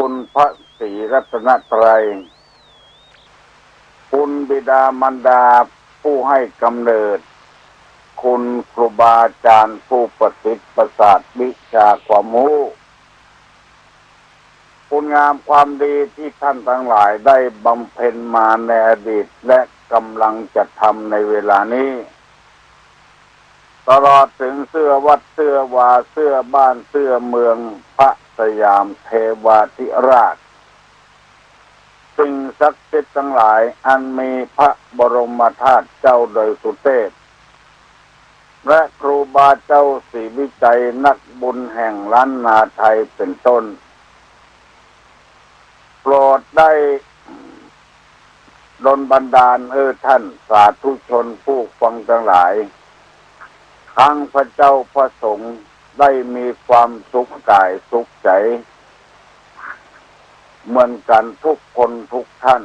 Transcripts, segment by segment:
คุณพระศรีรัตนตรัยคุณบิดามารดาผู้ให้กำเนิดคุณครูบาอาจารย์ผู้ประสิทธิ์ประสาทวิชาความรู้คุณงามความดีที่ท่านทั้งหลายได้บำเพ็ญมาในอดีตและกำลังจะทำในเวลานี้ตลอดถึงเสื้อวัดเสื้อวาเสื้อบ้านเสื้อเมืองพระสยามเทวาธิราชสิ่งศักดิ์สิทธิ์ทั้งหลายอันมีพระบรมธาตุเจ้าโดยสุเทพและครูบาเจ้าศรีวิจัยนักบุญแห่งล้านนาไทยเป็นต้นโปรดได้ดลบันดาลท่านสาธุชนผู้ฟังทั้งหลายทั้งพระเจ้าพระสงฆ์ได้มีความสุขกายสุขใจเหมือนกันทุกคนทุกท่าน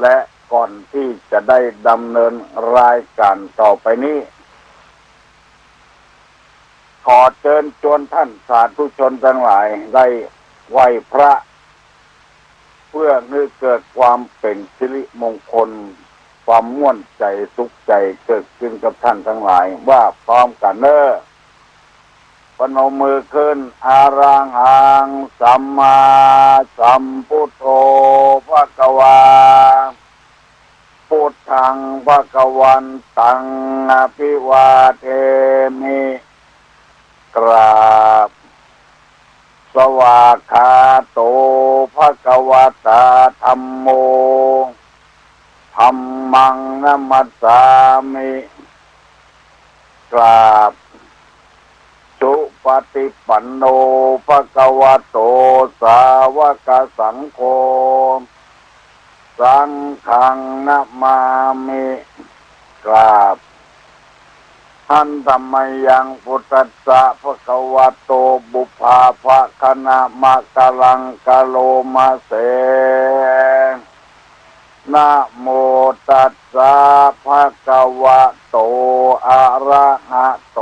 และก่อนที่จะได้ดำเนินรายการต่อไปนี้ขอเชิญชวนท่านสาธุชนทั้งหลายได้ไหว้พระเพื่อให้เกิดความเป็นสิริมงคลความม่วนใจสุขใจเกิดขึ้นกับท่านทั้งหลายว่าพร้อมกันเนอพนมมือขึ้นอารังหังสัมมาสัมพุทโธภควาพุทธังภวันตังอภิวาเทมิกราบสวากขาโตภควตาธัมโมธัมมังนัมมัสสามิกราบสุปฏิปันโนภควโตสาวกสังโฆสังฆังนะมามิกราบหันธัมมยังพุทธัสสะภควโตบุพพาภคณะมะกะลังกะโลมะเสนะโมตัสสะภะคะวะโตอะระหะโต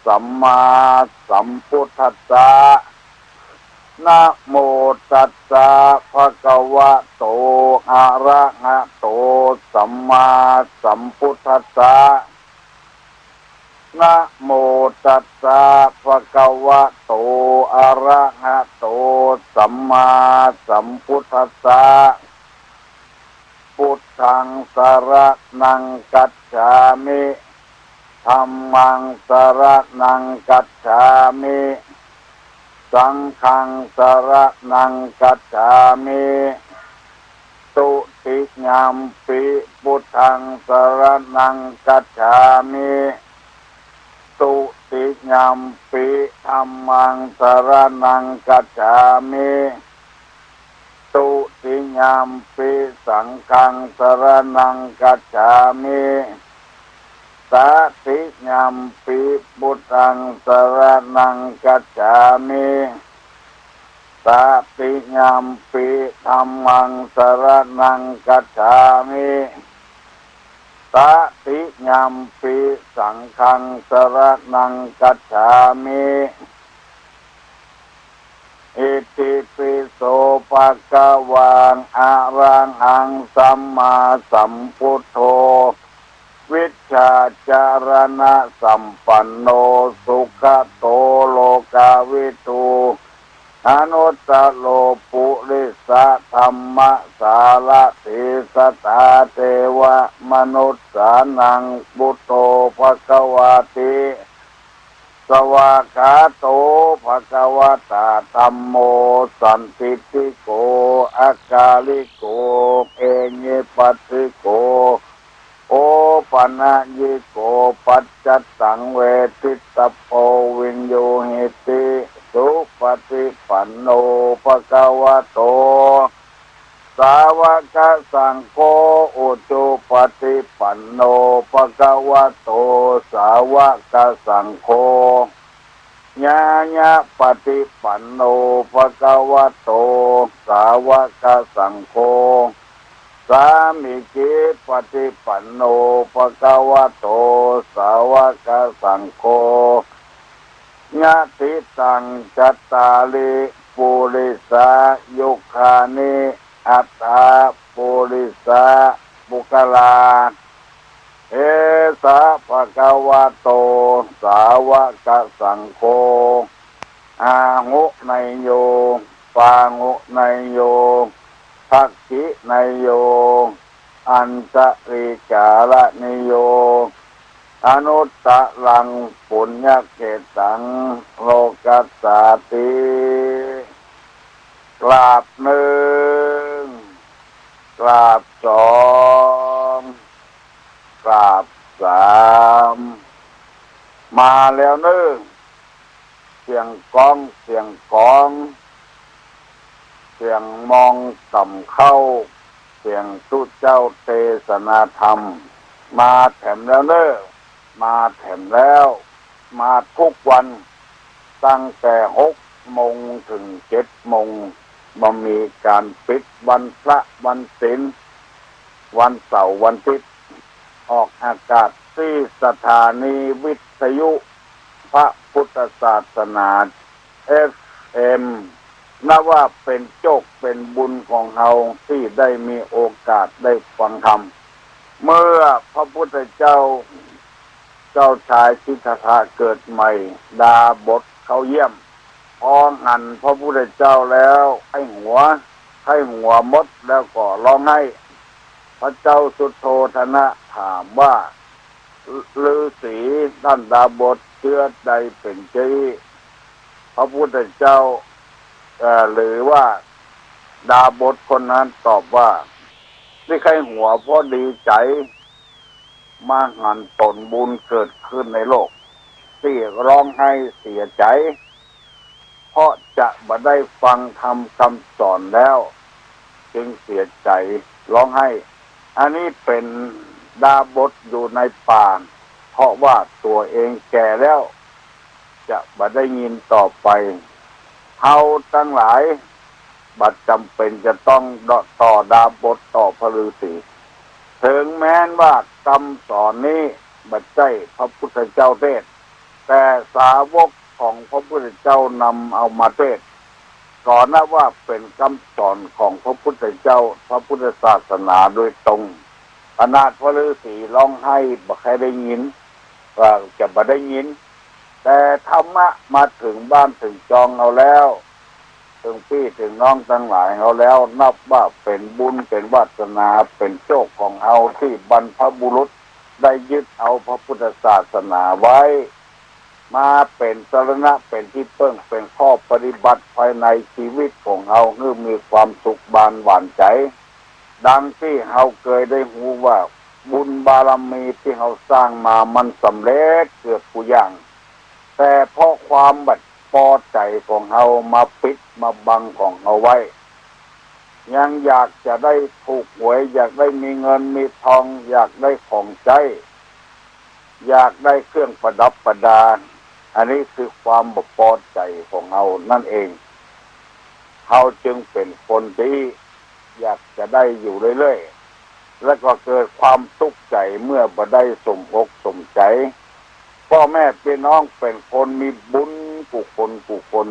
สัมมาสัมพุทธัสสะนะโมตัสสะภะคะวะโตอะระหะโตสัมมาสัมพุทธัสสะนะโมตัสสะภะคะวะโตอะระหะโตสัมมาสัมพุทธัสสะพุทธังสรณังกัจฉามิธัมมังสรณังกัจฉามิสังฆังสรณังกัจฉามิตุติยัมปิพุทธังสรณังกัจฉามิตุติยัมปิธัมมังสรณังกัจฉามิตุติยัมปิสังฆังสรณังกัจฉามิตติยัมปิพุทธังสรณังกัจฉามิตติยัมปิธัมมังสรณังกัจฉามิตติยัมปิสังฆังสรณังกัจฉามิอิติปิโสภะคะวังอะระหังสัมมาสัมพุทโธวิชชาจารณะสัมปันโนสุขโตโลกาวิทูอนุตตโลปุริสธรรมสารถิสตาเทวมนุสสานังพุทโธภควาติสวากขาโตภควตาธัมโมสันติติโกอากาลิโกเอเยปัสสิโกโอปนะยิโกปัจจตังเวทิตโพวินโยหิติสุปฏิปันโนภควโตสาวกสังโฆอุจุปฏิปันโนภควโตสาวกสังโฆญาญาปฏิปันโนภควโตสาวกสังโฆสามิจิปฏิปันโนภควโตสาวกสังโฆญาติตังจัตตาลิปุริส ายุคานิอัตถาปุริสาบุคลาเอสะภะคะวะโตสาวกสังโฆอาหุไนโยปาหุไนโยภักขิไนโยอันตริกาละนิโยอนุตตรังปุญญเกตังโลกัสสาติกราบหนึ่งกราบสองกราบสามมาแล้วหนึ่งเสียงกองเสียงกองเสียงมองต่ำเข้าเสียงตุเจ้าเทศนาธรรมมาแถมแล้วเนอะมาแถมแล้วมาทุกวันตั้งแต่6 โมงถึง7 โมงบ่มีการปิดวันพระวันศีลวันเสาร์วันอาทิตย์ออกอากาศที่สถานีวิทยุพระพุทธศาสนา FM นับว่าเป็นโชคเป็นบุญของเราที่ได้มีโอกาสได้ฟังธรรมเมื่อพระพุทธเจ้าชายสิทธัตถะเกิดใหม่ดาบทเขาเยี่ยมพอหันพระพุทธเจ้าแล้วให้หัวมดแล้วก็ร้องให้พระเจ้าสุโธทนะถามว่าฤาษีท่านดาบทเชื้อใดเป็นชีพระพุทธเจ้าหรือว่าดาบทคนนั้นตอบว่าไม่ใครหัวเพราะดีใจมาหันผลบุญเกิดขึ้นในโลกที่ร้องให้เสียใจเพราะจะบ่ได้ฟังธรรมคำสอนแล้วจึงเสียใจร้องให้อันนี้เป็นดาบทอยู่ในป่าเพราะว่าตัวเองแก่แล้วจะบ่ได้ยินต่อไปเฮาทั้งหลายบัดจำเป็นจะต้องต่อดาบทต่อพระฤาษีถึงแม้นว่าคำสอนนี้บัดใจพระพุทธเจ้าเทศแต่สาวกของพระพุทธเจ้านำเอามาเทศก่อนนะว่าเป็นคำสอนของพระพุทธเจ้าพระพุทธศาสนาโดยตรงขนาดพระฤาษีร้องไห้บ่ใครได้ยินว่าจะบ่ได้ยินแต่ธรรมะมาถึงบ้านถึงจองเอาแล้วถึงพี่ถึงน้องทั้งหลายเอาแล้วนับว่าเป็นบุญเป็นวาสนาเป็นโชคของเอาที่บรรพบุรุษได้ยึดเอาพระพุทธศาสนาไว้มาเป็นสรณะเป็นที่เพิ่งเป็นข้อปฏิบัติภายในชีวิตของเราเพื่อมีความสุขบานหวานใจดังที่เราเคยได้รู้ว่าบุญบารมีที่เราสร้างมามันสำเร็จเกือบทุกอย่างแต่เพราะความบัดพอใจของเรามาปิดมาบังของเราไว้ยังอยากจะได้ถูกหวยอยากได้มีเงินมีทองอยากได้ของใช้อยากได้เครื่องประดับประดาอันนี้คือความบ่พอใจของเรานั่นเองเราจึงเป็นคนที่อยากจะได้อยู่เรื่อยๆแล้วก็เกิดความทุกข์ใจเมื่อบ่ได้สมอกสมใจพ่อแม่พี่น้องเป็นคนมีบุญกุศล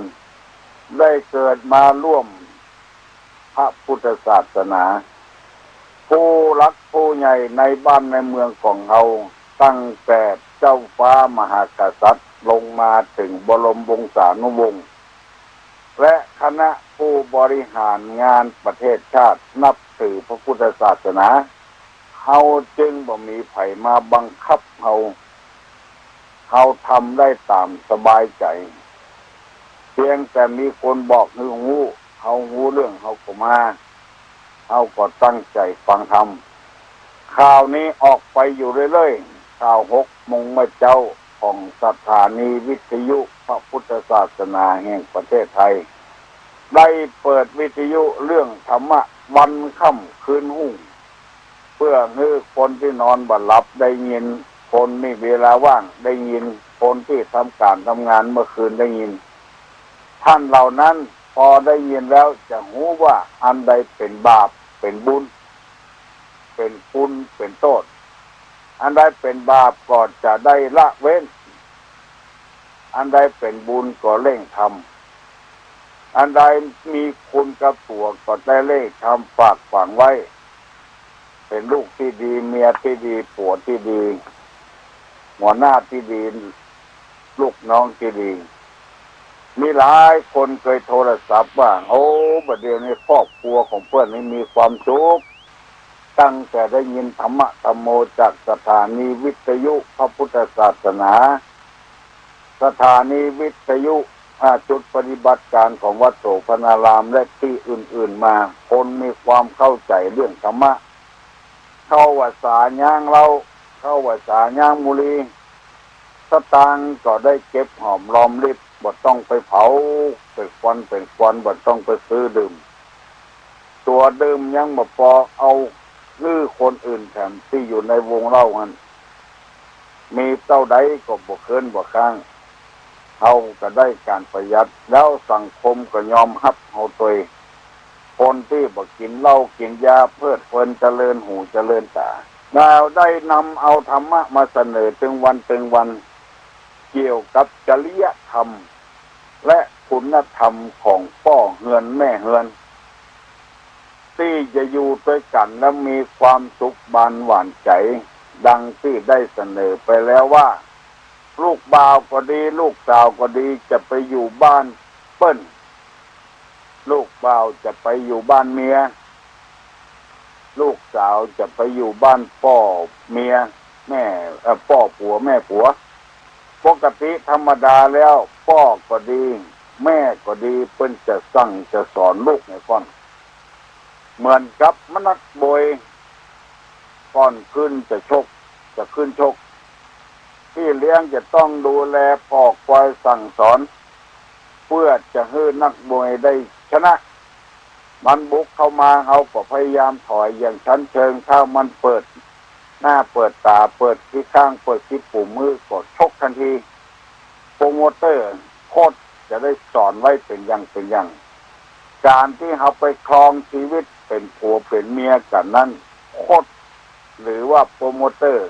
ได้เกิดมาร่วมพระพุทธศาสนาผู้รักผู้ใหญ่ในบ้านในเมืองของเราตั้งแต่เจ้าฟ้ามหากษัตริย์ลงมาถึงบรมวงศานุวงศ์และคณะผู้บริหารงานประเทศชาตินับถือพระพุทธศาสนาเขาจึงบ่มีไผมาบังคับเขาทำได้ตามสบายใจเพียงแต่มีคนบอกให้หูเขาหูเรื่องเขาก็มาเขาก็ตั้งใจฟังธรรมข่าวนี้ออกไปอยู่เรื่อยๆข่าว6 โมงมาเจ้าของสถานีวิทยุพระพุทธศาสนาแห่งประเทศไทยได้เปิดวิทยุเรื่องธรรมะวันค่ำคืนหุ่งเพื่อให้คนที่นอนบ่หลับได้ยินคนมีเวลาว่างได้ยินคนที่ทำการทำงานเมื่อคืนได้ยินท่านเหล่านั้นพอได้ยินแล้วจะรู้ว่าอันใดเป็นบาปเป็นบุญเป็นคุณเป็นโทษอันใดเป็นบาปก็จะได้ละเว้นอันใดเป็นบุญก็เร่งท อันใดมีคุณกับตัวก็ได้เลขทำฝากฝังไว้เป็นลูกที่ดีเมียที่ดีผัวที่ดีหัวหน้าที่ดีลูกน้องที่ดีมีหลายคนเคยโทรศัพท์ว่าโอ้บัดเดี๋ยวนี้ครอบครัวของเพื่อนนี่มีความสุขตั้งแต่ได้ยินธรรมะธรรมโมจากสถานีวิทยุพระพุทธศาสนาสถานีวิทยุจุดปฏิบัติการของวัดโสภณารามและที่อื่นๆมาคนมีความเข้าใจเรื่องธรรมะเข้าวัดสาย่างเราเข้าวัดสาย่างมุลีสตางค์ก็ได้เก็บหอมรอมริบบ่ต้องไปเผาเป็นควันบ่ต้องไปซื้อดื่มตัวดื่มยังบ่พอเอาลื้อคนอื่นแถมที่อยู่ในวงเล่าหันมีเต้าใดก็บ่เคินบ่ค้างเขาก็ได้การประหยัดแล้วสังคมก็ยอมรับเอาตัวคนที่บ่กินเหล้ากินยาเพลิดเพลินเจริญหูเจริญตาเราได้นำเอาธรรมะมาเสนอถึงวันเกี่ยวกับจริยธรรมและคุณธรรมของพ่อเฮือนแม่เฮือนที่จะอยู่ด้วยกันและมีความสุขบานหวานใจดังที่ได้เสนอไปแล้วว่าลูกบ่าวก็ดีลูกสาวก็ดีจะไปอยู่บ้านเปิ้นลูกบ่าวจะไปอยู่บ้านเมียลูกสาวจะไปอยู่บ้านพ่อเมียแม่พ่อผัวแม่ผัวปกติธรรมดาแล้วพ่อก็ดีแม่ก็ดีเปิ้นจะสั่งจะสอนลูกในก่อนเหมือนกับมนัดบอยก่อนขึ้นจะขึ้นชกที่เลี้ยงจะต้องดูแลปอกคอยสั่งสอนเพื่อจะให้นักมวยได้ชนะมันบุกเข้ามาเขาก็พยายามถอยอย่างชั้นเชิงถ้ามันเปิดหน้าเปิดตาเปิดที่ข้างเปิดที่ปุ่มมือกดชกทันทีโปรโมเตอร์โคตรจะได้สอนไว้เป็นอย่างการที่เขาไปครองชีวิตเป็นผัวเป็นเมียกันนั้นโคตรหรือว่าโปรโมเตอร์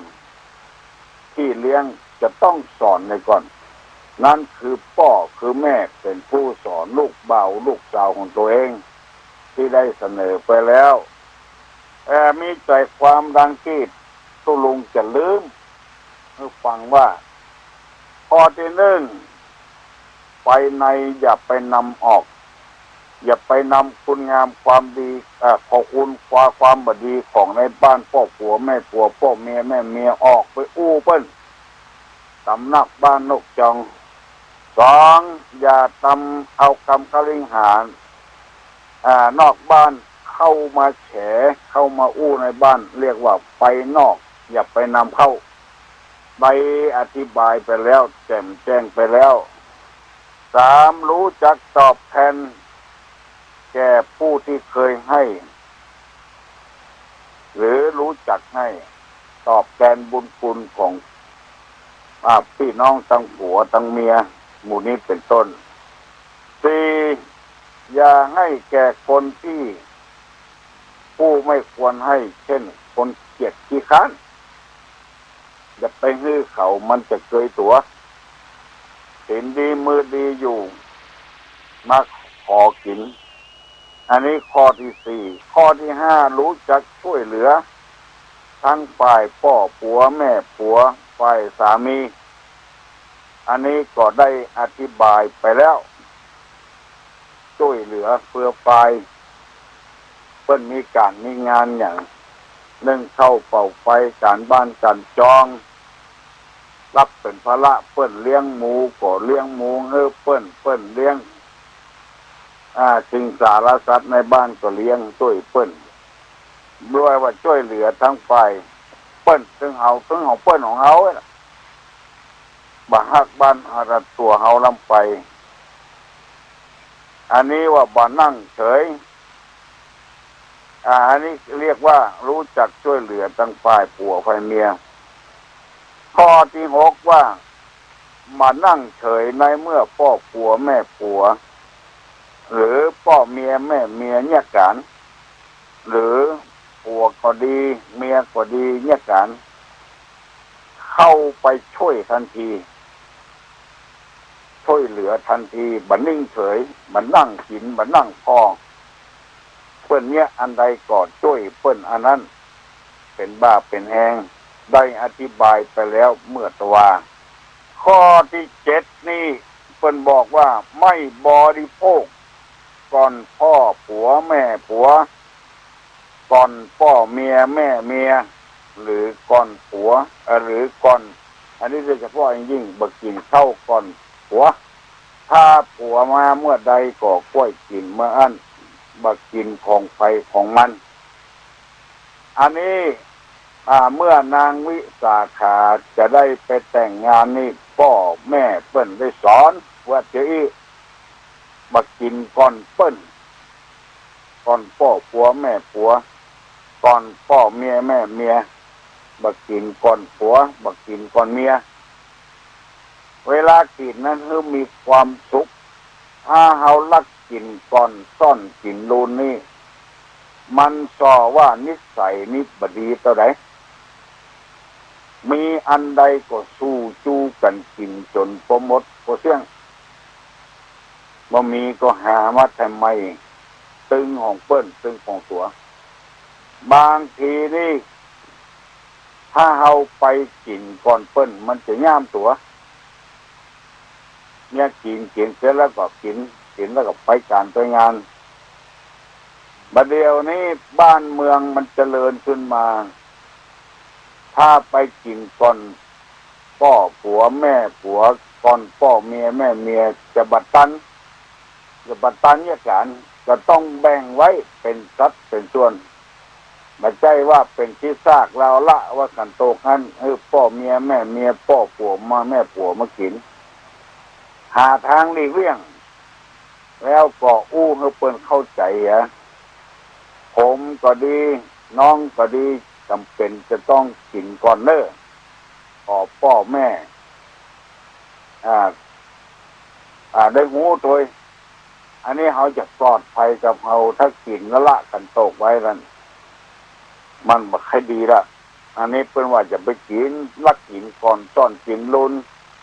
ที่เลี้ยงจะต้องสอนในก่อนนั่นคือพ่อคือแม่เป็นผู้สอนลูกบ่าวลูกสาวของตัวเองที่ได้เสนอไปแล้วมีใจความดังที่ตุลุงจะลืมให้ฟังว่าข้อที่หนึ่งไปในอย่าไปนำออกอย่าไปนำคุณงามความดีขอคุณความบดีของในบ้านพ่อผัวแม่ผัวพ่อเมียแม่เมียออกไปอู้เปิ้นสำนักบ้านนกจองสองอย่าทำเอากำกะลิงหารนอกบ้านเข้ามาแฉเข้ามาอู้ในบ้านเรียกว่าไปนอกอย่าไปนำเข้าไปอธิบายไปแล้วแจ้งไปแล้วสามรู้จักตอบแทนแก่ผู้ที่เคยให้หรือรู้จักให้ตอบแทนบุญคุณของพี่น้องทั้งผัวทั้งเมียหมู่นี้เป็นต้นสี่อย่าให้แก่คนที่ผู้ไม่ควรให้เช่นคนเกียจขี้ค้านอย่าไปฮื้อเขามันจะเกยตัวเห็นดีมือดีอยู่มาขอกินอันนี้ข้อที่สี่ข้อที่ห้ารู้จักช่วยเหลือทั้งฝ่ายพ่อผัวแม่ผัวฝ่ายสามีอันนี้ก็ได้อธิบายไปแล้วช่วยเหลือเพื่อฝ่ายเพิ่นมีการมีงานอย่างเรื่องเข้าเป่าไฟการบ้านการจองรับเป็นภาระเปิ้นเลี้ยงหมูก็เลี้ยงหมูเปิ้นเลี้ยงสิ่งสารสัตว์ในบ้านก็เลี้ยงช่วยเปิ้นด้วยว่าช่วยเหลือทั้งฝ่ายเปิ้นถึงเปิ้นของเฮาบ่ฮักบ้านอารัดตัวเฮาลำไปอันนี้ว่าบ่นั่งเฉยอันนี้เรียกว่ารู้จักช่วยเหลือทั้งฝ่ายผัวฝ่ายเมียข้อที่หกว่ามานั่งเฉยในเมื่อพ่อผัวแม่ผัวหรือพ่อเมียแม่เมียเนี่ยกันหรือผัวก็ดีเมียก็ดีเนี่ยกันเข้าไปช่วยทันที ช่วยเหลือทันทีบัดนิ่งเฉยบัดนั่งกินบัดนั่งพอเปิ้นเนี้ยอันใดก่อช่วยเปิ้นอันนั้นเป็นบ้าเป็นแหงได้อธิบายไปแล้วเมื่อตัวข้อที่7นี่เปิ้นบอกว่าไม่บริโภคก่อนพ่อผัวแม่ผัวก่อนพ่อเมียแม่เมียหรือก่อนผัวหรือก่อนอันนี้โดยเฉพาะยิ่งบักกินเข้าก่อนผัวถ้าผัวมาเมื่อใดก็กล้วยกินเมื่ออันบักกินของไฟของมันอันนี้เมื่อนางวิสาขาจะได้ไปแต่งงานนี่พ่อแม่เปิ้นได้สอนว่าจะบักกินก่อนเปิ้นก่อนพ่อผัวแม่ผัวก่อนพ่อเมียแม่เมียบักกินก่อนผัวบักกินก่อนเมียเวลากินนั้นคือมีความสุขถ้าเฮาลักกินก่อนซ่อนกินลูนนี่มันส่อว่านิสัยนิบดีต่อใดมีอันใดก็สู้จู้กันกินจนพอหมดพอเสี่ยงบ่มีก็หามาทำไมตึงของเปิ้นตึงของตัวบางทีนี่ถ้าเฮาไปกินก่อนเปิ้นมันจะย่ามตัวเนี่ยกินเสร็จแล้วก็กินแล้วก็ไปการไปงานบัดเดี๋ยวนี้บ้านเมืองมันเจริญขึ้นมาถ้าไปกินก่อนพ่อผัวแม่ผัวก่อนพ่อเมียแม่เมียจะบัดตันเนี่ยกันก็ต้องแบ่งไว้เป็นสัดเป็นส่วนไม่ใช่ว่าเป็นที่ซากเราละว่ากันโตกันพ่อเมียแม่เมียพ่อผัวมาแม่ผัวมากินหาทางหลีกเลี่ยงแล้วก็อู้ให้เปิ้นเข้าใจผมก็ดีน้องก็ดีจำเป็นจะต้องกินก่อนเน้อขอพ่อแม่ได้หูตัวอันนี้เขาจะปลอดภัยกับเขาถ้ากินละกันตกไว้นั่นมันบ่ค่อยดีละอันนี้เป็นว่าจะไปกินลักกินก่อนต้อนกินลุ้น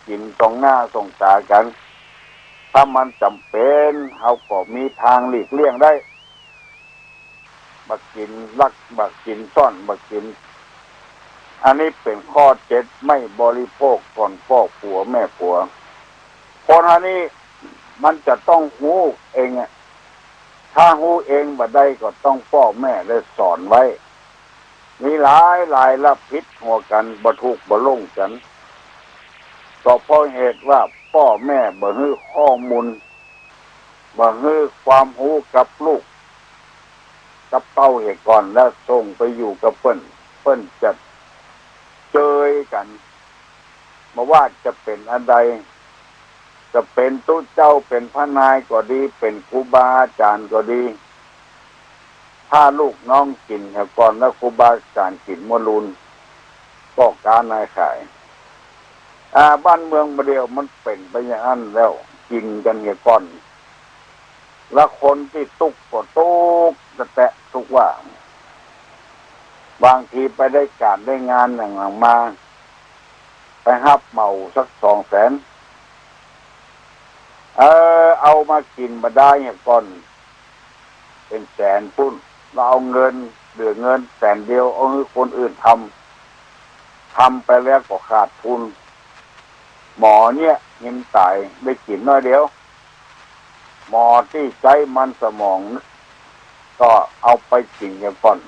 กินตรงหน้าตรงตากันถ้ามันจำเป็นเขาก็มีทางหลีกเลี่ยงได้บักกินลักบักกินซ่อนบักกินอันนี้เป็นข้อ7ไม่บริโภคก่อนพ่อผัวแม่ผัวคนอันนี้มันจะต้องหูเองถ้าหูเองบ่ได้ก็ต้องพ่อแม่ได้สอนไว้มีหลายละพิษหัวกันบ่ถูกบ่ลงกันก็เพราะเหตุว่าพ่อแม่บ่ให้ข้อมูลบ่ให้ความรู้กับลูกกับเต้าเหตุก่อนแล้วส่งไปอยู่กับเปิ้นจะเจอกันมาว่าจะเป็นอันใดจะเป็นตู้เจ้าเป็นพระนายก็ดีเป็นครูบาอาจารย์ก็ดีถ้าลูกน้องกินก่อนแล้วครูบาอาจารย์กินมลุนก็การนายขายบ้านเมืองประเดี๋ยวมันเป็นไปอย่างนั้นแล้วกินกันก่อนแล้วคนที่ตุกก็ตุกแตะทุกว่าบางทีไปได้การได้งานอย่างมาไปฮับเมาสัก200,000เอามากินมาได้ก่อนเป็นแสนพุ่นเราเอาเงินเหลือเงินแสนเดียวเอาให้คนอื่นทำไปแล้วก็ขาดทุนหมอเนี่ยเงินตายได้กินน้อยเดียวหมอที่ใจมันสมองก็เอาไปกินก่อน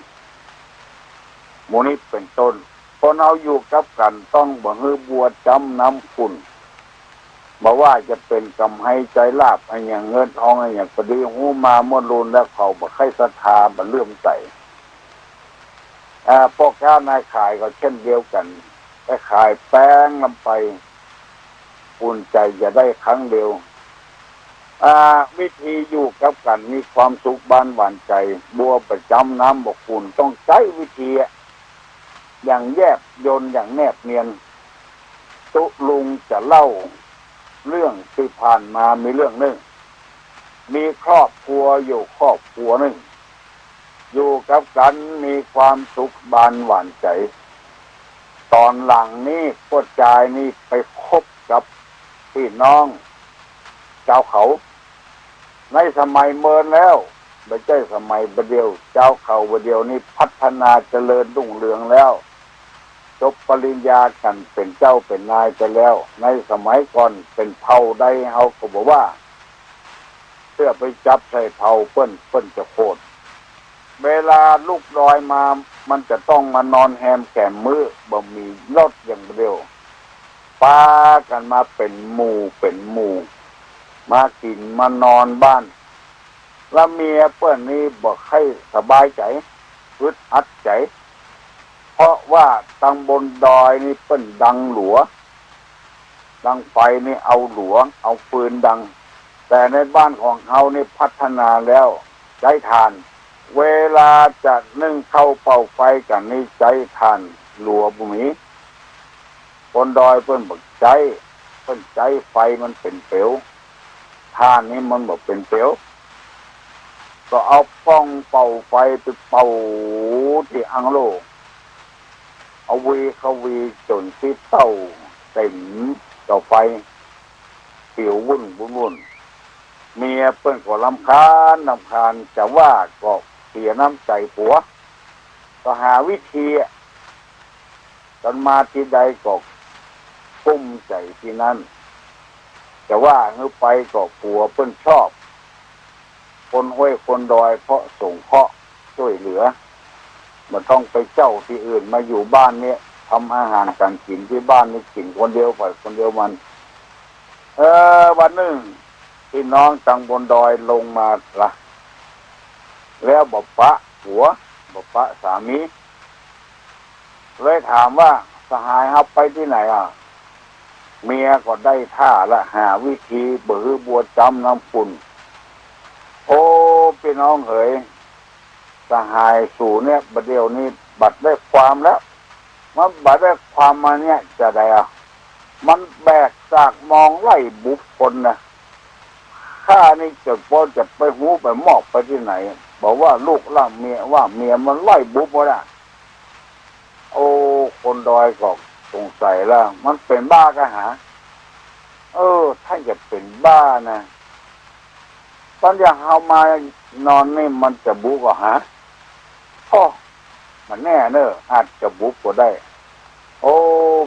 หมูนี้เป็นต้นคนเอาอยู่กับกันต้องบ่ฮือบัวจำน้ำคุณบอกว่าจะเป็นกำให้ใจลาบอะไรอย่างเงินทองอะไรอย่างพอดีหูมาเมื่อรุนแล้วเขาบ่ให้ศรัทธาบ่เลื่อมใสพ่อค้านายขายก็เช่นเดียวกันไปขายแป้งลำไปอุ่นใจจะได้ครั้งเดียววิธีอยู่กับกันมีความสุขบ้านหวานใจบัวประจำน้ำบกคุณต้องใช้วิธีอย่างแยบยนอย่างแนบเนียนตุลุงจะเล่าเรื่องที่ผ่านมามีเรื่องนึงมีครอบครัวอยู่ครอบครัวนึงอยู่กับกันมีความสุขบานหวานใจตอนหลังนี้พ่อจายนี่ไปคบกับพี่น้อง จ้าเขาในสมัยเมินแล้วไม่ใช่สมัยประเดียวเจ้าเขาประเดียวนี้พัฒนาเจริญรุ่งเรืองแล้วจบปริญญากันเป็นเจ้าเป็นนายไปแล้วในสมัยก่อนเป็นเผ่าใดเขาก็บอกว่าเพื่อไปจับใส่เผ่าเปิ้นจะโคตรเวลาลูกลอยมามันจะต้องมานอนแฮมแก่มือบ่มีรถอย่างเดียวปากันมาเป็นหมู่มากินมานอนบ้านแล้วเมียเปิ้นนี่บอกให้สบายใจอึดอัดใจเพราะว่าตังบนดอยนี่เปิ้นดังหลัวดังไฟนี่เอาหลัวเอาฟืนดังแต่ในบ้านของเขานี่พัฒนาแล้วใช้ถ่านเวลาจะนึ่งเข้าเป่าไฟกันนี่ใช้ถ่านหลัวบุมีบนดอยเปิ้นบอกใช้ไฟมันเป็นเปลวถ่านนี่มันบอกเป็นเปลวก็เอาป้องเป่าไฟไปเป่าที่อังโลเอาวีจนที่เต้าเต็มเต่าไฟเสียววุ่นเมียเปิ้นก็รำคาญจะว่าก็เสียน้ำใจผัวก็หาวิธีจนมาที่ใดก็กุ้มใจที่นั่นจะว่าเงือไปก็ผัวเปิ้นชอบคนห้วยคนดอยเพราะส่งเคราะห์ช่วยเหลือมันต้องไปเจ้าที่อื่นมาอยู่บ้านนี้ทำอาหารการกินที่บ้านนี่กินคนเดียวไปคนเดียวมันวันหนึ่งพี่น้องจังบนดอยลงมาละแล้วบอกปะหัวบอกปะสามีเลยถามว่าสหายครับไปที่ไหนเมียก็ได้ท่าละหาวิธีบือบัวจำน้ำปุ่นโอ้พี่น้องเอ๋ยสหายสู่เนี่ยบัดเดียวนี้บัดได้ความแล้วมันบัดได้ความมาเนี่ยจะได้มันแบกจากมองไล่บุคคลนะข้านี่จะไปหูไปมอบไปที่ไหนบอกว่าลูกล่างเมียว่าเมียมันไล่บุบหมดโอ้คนดอยก็สงสัยแล้วมันเป็นบ้ากันหาถ้าจะเป็นบ้านะตอนอย่างเฮามานอนนี่มันจะบุกก็หามันแน่เนอะอาจจะบุกก็ได้โอ้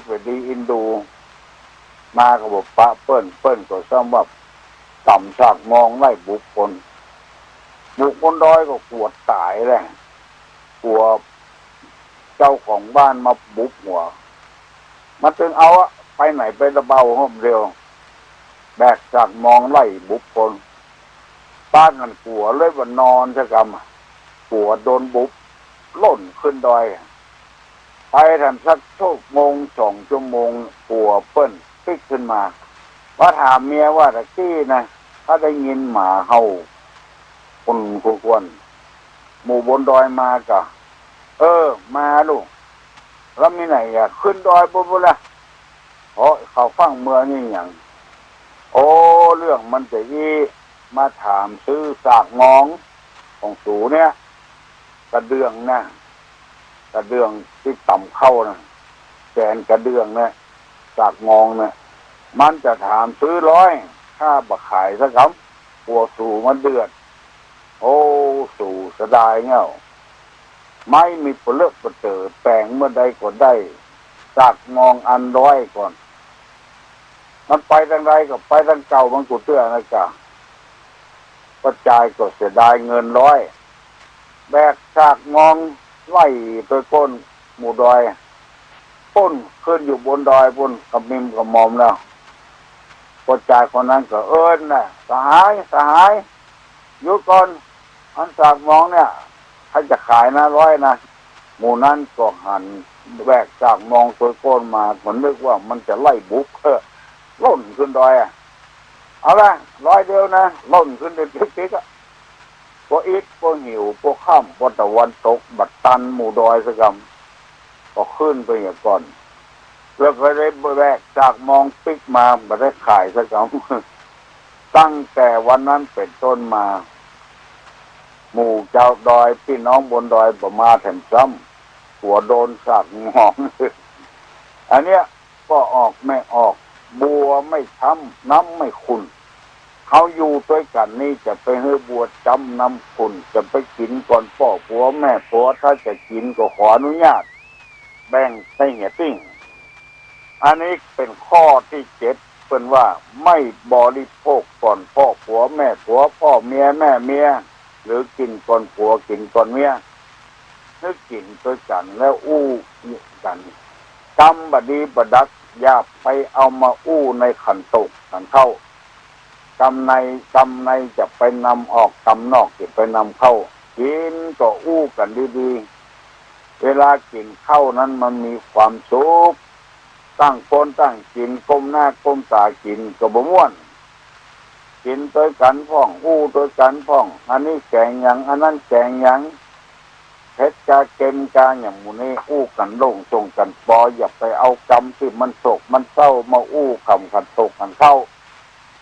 ไปดีอินดูมาก็บอกปะเปิ้นก็ซ้ำว่าต่ำฉากมองไล่บุคคลดอยก็กลัวตายแหละกลัวเจ้าของบ้านมาบุกหัวมันจึงเอาไปไหนไประเบาห้องเร็วแบกจากมองไล่บุคคลบ้านกันกลัวเลยว่านอนชะกรรมกลัวโดนบุกล่นขึ้นดอยไปทันสัก2 ชั่วโมงกลัวเปิ้นปิกขึ้นมาว่าถามเมียว่าตะกี้นะถ้าได้ยินหมาเห่าคนควรหมู่บนดอยมากะมาลูกแล้วมีไหนขึ้นดอยบุญละเพราะเขาฟังเมื่อนี่อย่างเรื่องมันจะมาถามซื้อสากงองของสูเนี่ยกระเดื่องนะกระเดื่องที่ต่ำเข้านะแกนกระเดื่องเนี่ยสากงองเนี่ยมันจะถามซื้อค่าบักขายสักคำปัวสู่มันเดือดสู่สดายเงี้ยไม่มีผลเลือกประเจิดแปลงเมื่อใดก็ได้จากงองอันก่อนมันไปทางไรก็ไปทางเก่าบางกุเตื้อนะจ๊ะกระจายก็เสียดายเงินแบกจากงองไล่ไปก้นหมู่ดอยป้นขึ้นอยู่บนดอยป้นกับมิมกับมอมแล้วกระจายคนนั้นก็น่ะสหายอยู่ก่อนอันจากงองเนี่ยถ้าจะขายนะ100นะหมู่นั้นก็หันแบกจากมองตัวก้นมาเหมือนนึกว่ามันจะไล่บุกล่นขึ้นดอยเอาละ100เดียวนะล่นขึ้นเด็กๆพวกอิฐพวกหิวพวกข้ามพวกตะวันตกบัดตันหมู่ดอยสักคำก็ขึ้นไปอย่างก่อนแล้วก็ได้แบกจากมองปิกมาไม่ได้ขายสักคำตั้งแต่วันนั้นเป็นต้นมาหมู่เจ้าดอยพี่น้องบนดอยประมาแถมซ้ำหัวโดนสากงองอันเนี้ยก็ออกไม่ออกบัวไม่ช้ำน้ำไม่ขุ่น เขาอยู่ด้วยกันนี่จะไปให้บวชจำนำคุณจะไปกินก่อนพ่อผัวแม่ผัวถ้าจะกินก็ขออนุญาตแบ่งให้เหี่ยติ้งอันนี้เป็นข้อที่7เป็นว่าไม่บริโภคก่อนพ่อผัวแม่ผัวพ่อเมียแม่เมียหรือกินก่อนผัวกินก่อนเมียนึกกินด้วยกันแล้วอู้กันกรรมบดีบดักอย่าไปเอามาอู้ในขันตกขันเข้ากรรมในจะไปนำออกกรรมนอกจะไปนำเข้ากินก็อู้กันดีๆเวลากินเข้านั้นมันมีความสุขตั้งคนตั้งกินก้มหน้าก้มตากินก็บ่ม่วนกินด้วยกันพ้องอู้ด้วยกันพ้องอันนี้แกงหยังอันนั้นแกงหยังเพชรกาเก็มกาอย่างหมู่นี้อู้กันโล่งทรงกันปออย่าไปเอากรรมที่มันโศกมันเศร้ามาอู้คำกันตกกันเข้า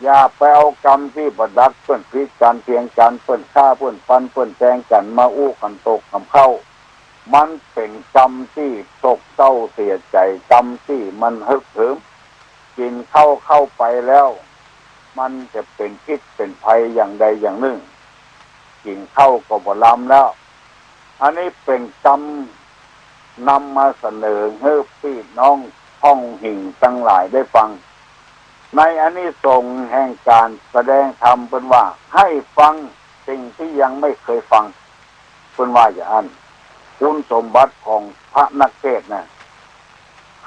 อย่าไปเอากรรมที่บดักเพื่อนพิการเพียงการเพื่อนฆ่าเพื่อนฟันเพื่อนแทงกันมาอู้กันตกกันเข้ามันเป็นกรรมที่ตกเศร้าเสียใจกรรมที่มันฮึกเหิมกินเข้าไปแล้วมันจะเป็นพิษเป็นภัยอย่างใดอย่างหนึ่งกินเข้าก็บ่ลำแล้วอันนี้เป็นกรรมนำมาเสนอให้พี่น้องท่องหิ่งทั้งหลายได้ฟังในอันนี้ทรงแห่งการแสดงธรรมเป็นว่าให้ฟังสิ่งที่ยังไม่เคยฟังเป็นว่าอย่างนั้นคุณสมบัติของพระนักเทศน์นะ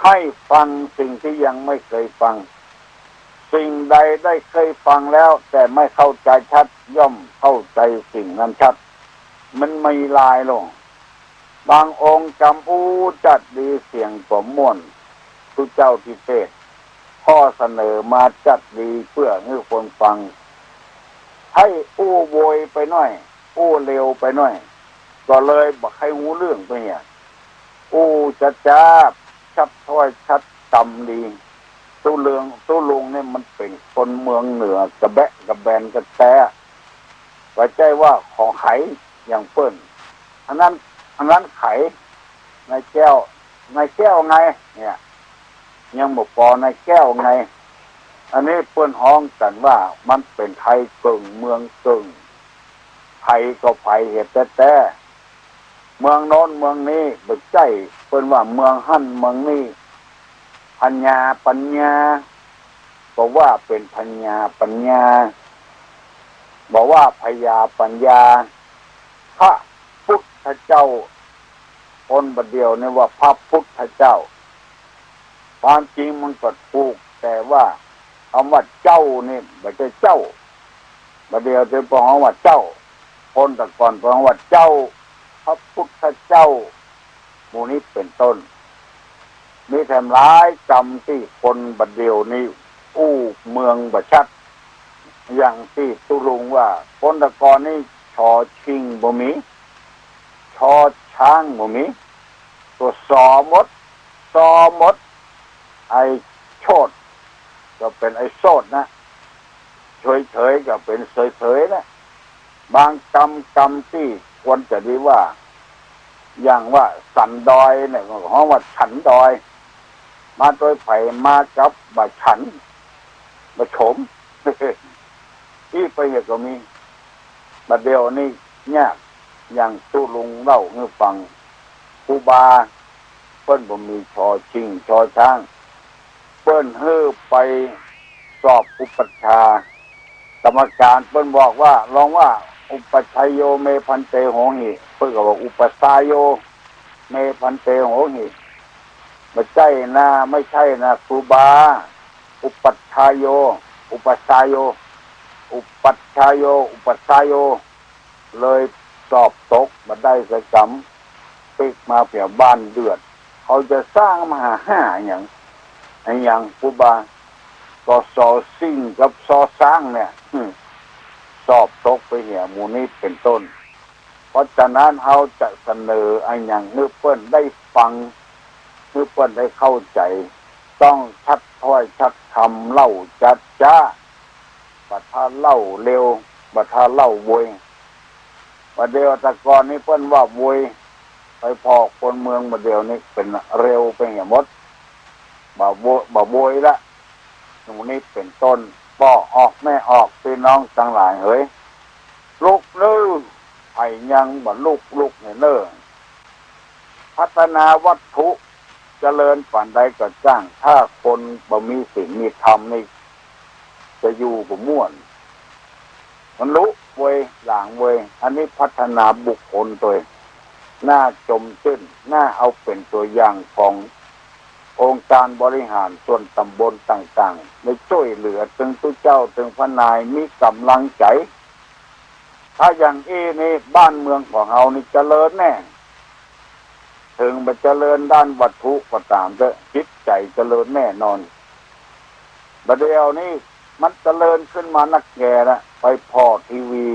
ให้ฟังสิ่งที่ยังไม่เคยฟังสิ่งใดได้เคยฟังแล้วแต่ไม่เข้าใจชัดย่อมเข้าใจสิ่งนั้นชัดมันไม่ลายลงบางองค์จำอู้จัดดีเสียงก็ม่วนทุเจ้าที่เทศข้อเสนอมาจัดดีเพื่อให้คนฟังให้อู้โวยไปหน่อยอู้เร็วไปหน่อยก็เลยบอกให้หูเรื่องไปเนี่ยอู้จะจ้าชัดถ้อยชัดตำดีตู้ลุงเนี่ยมันเป็นคนเมืองเหนือกระแบะกระแบนกระแตไว้ใจว่าของไขอย่างเปิ้นอันนั้นไขในแก้วไงเนี่ยยังบอกปอในแก้วไงอันนี้เปิ้นฮ้องกันว่ามันเป็นไทยกึ่งเมืองกึ่งไทยก็ไผเหตุแต่เมืองโน้นเมืองนี้บึกใจเปิ้นว่าเมืองหั่นเมืองนี้ปัญญาบอกว่าเป็นปัญญาบอกว่าพญาปัญญาพระพุทธเจ้าคนบัดเดียวเนี่ยว่าพระพุทธเจ้าความจริงมันก็ถูกแต่ว่าเอาว่าเจ้านี่ไม่ใช่เจ้าบัดเดียวจะบอกว่าเจ้าคนแต่ก่อนบอกว่าเจ้าพระพุทธเจ้าหมู่นี้เป็นต้นมีทำร้ายกรรมที่คนบัดเดียวนี้อู้เมืองบัดชัดอย่างที่ตุลุงว่าคนแต่ก่อนนี่ชอชิงบ่มีชอช้างบ่มีตัวสอมดไอโชดก็เป็นไอโซดนะเฉยก็เป็นเฉยนะบางกรรมที่ควรจะดีว่าอย่างว่าสันดอยเนี่ยของว่าฉันดอยมาโดยไผ่มากับบาฉันบาโฉมที่ไปเหตุก็มีบัดเดียวนี่เนี่ยอย่างตุลุงเล่าให้ฟังครูบาเปิ้นบ่มีชอชิงชอช้างเปิ้นฮื้อไปสอบอุปัชฌาย์กรรมการเปิ้นบอกว่าลองว่าอุปัชฌายโยเมพันเตโหหิเปิ้นก็บอกอุปัสสายโยเมพันเตโหหิไม่ใช่นะครูบาอุปัชฌายโยอุปัสสายโยเลยสอบตกมาได้สกรรมปิกมาเปี่ยบ้านเดือดเขาจะสร้างมหาห้าอย่างครูบาก็ซอซิ่งกับซอสร้างเนี่ยสอบตกไปเนี่ยหมู่นี้เป็นต้นเพราะฉะนั้นเขาจะเสนออย่างนึกเปิ้นได้ฟังนึกเปิ้นได้เข้าใจต้องชัดถ้อยชัดคำเล่าจัดจ้าบัดถ้าเล่าเร็วบัดถ้าเล่าโวยบัดเดียวตะกอนนี้เปิ้นว่าโวยไปพอคนเมืองบัดเดียวนี้เป็นเร็วเป็นอย่างมดบ่โวยละหนูนี้เป็นต้น ป่อออกแม่ออกพี่น้องทั้งหลายเฮ้ยลุกเนื้อไผ่ยังบ่ลุกเนี่ยเน้อพัฒนาวัตถุเจริญฝันใดก็จ้างถ้าคนบ่มีศีลมีธรรมนี่จะอยู่บ่ม่วนมันลุเว้ยหลางเว้ยอันนี้พัฒนาบุคคลตัวหน้าจมตื้นหน้าเอาเป็นตัวอย่างขององค์การบริหารส่วนตำบลต่างๆได้ช่วยเหลือถึงทุเจ้าถึงพระนายมีกำลังใจถ้าอย่างนี่บ้านเมืองของเรานี่เจริญแน่ถึงไปเจริญด้านวัตถุก็ตามเถอะจิตใจเจริญแน่นอนบัดเดี๋ยวนี้มันเจริญขึ้นมานักแก่นะไปพอทีวี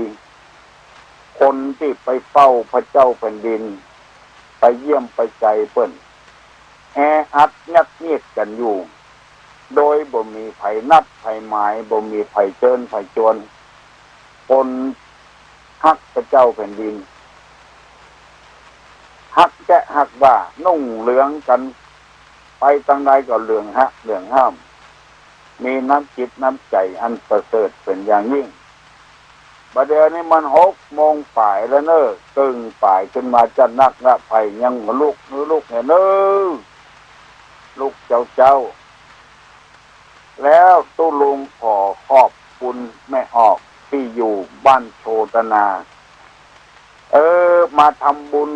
คนที่ไปเฝ้าพระเจ้าแผ่นดินไปเยี่ยมไปใจเปิ้นแออัดยัดเยียดกันอยู่โดยบ่มีไผนัดไผหมายบ่มีไผเชิญไผชวนคนฮักพระเจ้าแผ่นดินฮักแกะฮักว่านุ่งเหลืองกันไปทางใดก็เหลืองฮักเหลืองห้ามมีน้ำจิตน้ำใจอันประเสริฐเป็นอย่างยิ่งบัดเดี๋ยวนี้มัน6 โมงป่ายแล้วเนอะกึ่งป่ายขึ้นมาจะนักละไผยังลุกเนี่ยเนอะลูกเจ้าแล้วตู้ลุงขอขอบคุณแม่ออกที่อยู่บ้านโชตนามาทำบุญ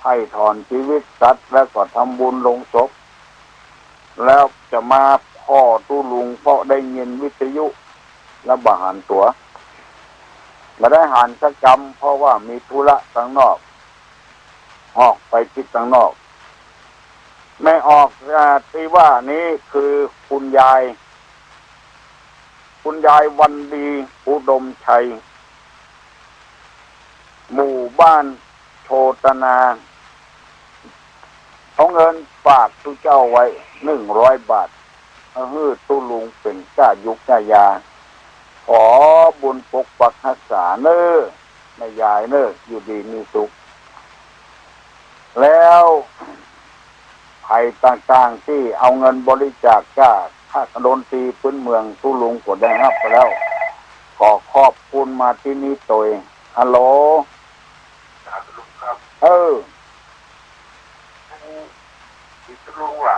ไถ่ถอนชีวิตสัตว์แล้วก็ทำบุญลงศพแล้วจะมาพ่อตู้ลุงเพราะได้ยินวิทยุและบหันตัวมาได้หันสักกรรมเพราะว่ามีธุระข้างนอกออกไปคิดข้างนอกไม่ออกที่ว่านี้คือคุณยายวันดีอุดมชัยหมู่บ้านโชตนาเอาเงินฝากทุเจ้าไว้100 บาทตู้ลุงเป็นก้ายุกก้ายาขอบุญปกปักรักษาเน้อแม่ยายเน้ออยู่ดีมีสุขแล้วภัยต่างๆที่เอาเงินบริจาคค่าดนตรีพื้นเมืองตู้ลุงก็ได้รับไปแล้วขอขอบคุณมาที่นี้ตัวฮัลโหลรู้ว่า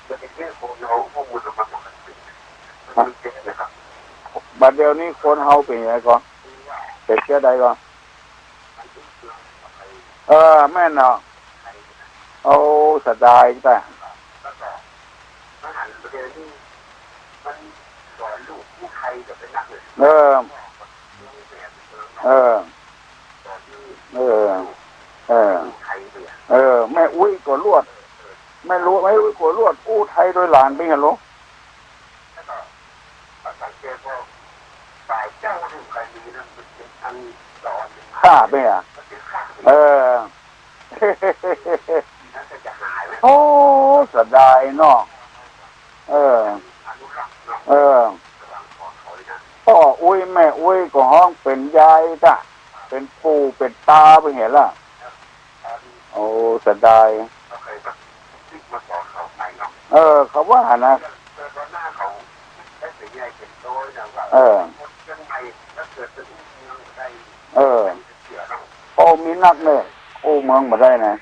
จะเป็นเรื่องของเราข้อมูลมาบอกกันเป็นเจ๊นะครับบัดเดี๋ยวนี้คนเฮาเป็นยังไงก่อนเป็นเจ้าใดก่อนแม่นเนาะโอ้สบายแต่มันหันประเด็นที่มันสอนลูกผู้ไทยกับเป็นนักเลยแม่อุ้ยก็ลวดไม่รู้ไม่รู้ก็ลวดอู้ไทยโดยหลานเป็นไงลูกสังเกตว่าฝ่ายเจ้าหนึ่งใครมีนั่นเป็นอันสอนข้าเป็นอ่ะโอ้เสียดายเนาะพ่ออุ้ยแม่อุ้ยก็ห้องเป็นยายจ้ะเป็นปู่เป็นตาเป็นเห็นล่ะโอ้เสียดายเขาว่านะโอ้มีนักเนี่ยโอ้เมืองมาได้นะ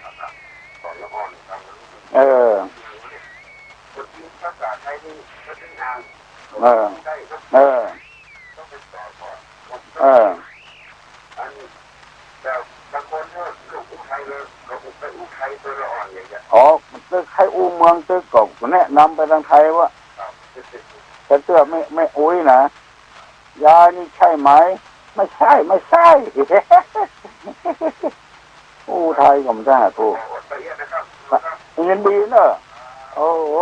มันตึกให้อู้เมืองตึกก็แนะนำไปทางไทยว่าแต่เสื้อไม่อุ้ยนะยานี่ใช่ไหมไม่ใช่อู้ไทยก็ไม่ได้ถูกเงินดีเนอะโอ้โห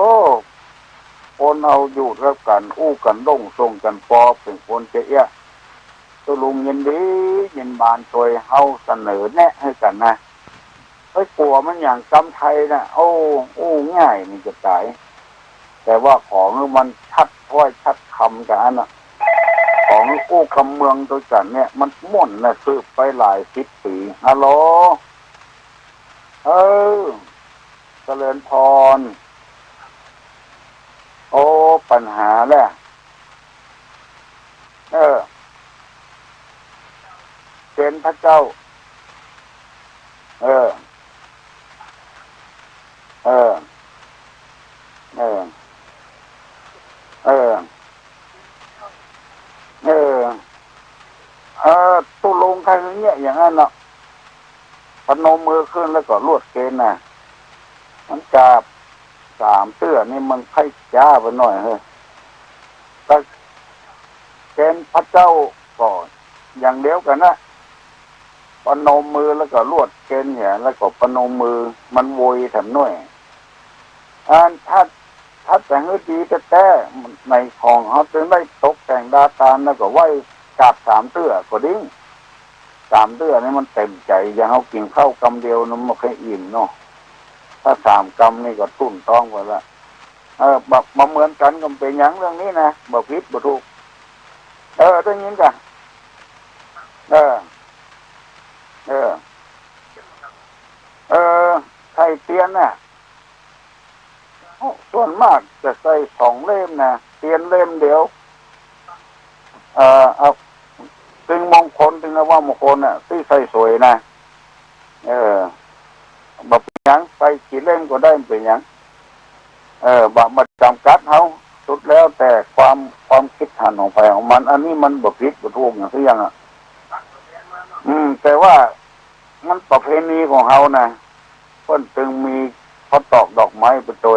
คนเอาอยู่รับกันอู้กันด่งส่งกันปอเป็นคนเจ๊ะตัวลุงเงินดีเงินบานตัวเฮาเสนอแนะให้กันนะกลัวมันอย่างกำไทยนะโอ้ง่ายนี่จะตายแต่ว่าของมันชัดถ้อยชัดคำกันน่ะของกู้คำเมืองตัวกันเนี่ยมันม่วนนะสืบไปหลาย10 ปีฮัลโหลเจริญพรโอ้ปัญหาแหละ เออเป็นพระเจ้าเออเออเออเออเออตุลงใครเงี้ยอย่างนั้นเนาะพนมมือขึ้นแล้วก็ลวดเกณฑ์นะมันจับสามเตื้อนี่มันไข่จ้าไปหน่อยเฮ้ยแต่เกณฑ์พระเจ้าก่อนอย่างเดียวกันนะพนมมือแล้วก็ลวดเกณฑ์เนี่ยแล้วก็พนมมือมันโวยแถมหน่อยถ้าแต่งให้ดีแต่ในของเขาจะได้ตกแต่งดาตานแล้วก็ไหวกราบสามเตื้อก็ดิ้งสามเตื้อนี่มันเต็มใจอย่างเขากินข้าวกำเดียวน้ำมันแค่อิ่มเนาะถ้าสามกำนี่ก็ตุ้นต้องไปละแบบมาเหมือนกันกับเป็นอย่างเรื่องนี้นะแบบพิษแบบทุกได้ยินกันไข่เตียนน่ะส่วนมากจะใส่สองเล่มนะเตียนเล่มเดียวเอาถึงมงคลถึงนะว่ามงคลน่ะที่ใส่สวยนะแบบอย่างใส่กี่เล่มก็ได้เป็นอย่างแบบมาจำกัดเขาสุดแล้วแต่ความคิดหันของไปของมันอันนี้มันแบบพิษแบบทุกอย่างที่ยังแต่ว่ามันประเพณีของเขานะเพิ่นจึงมีเขาตอกดอกไม้ไปตัว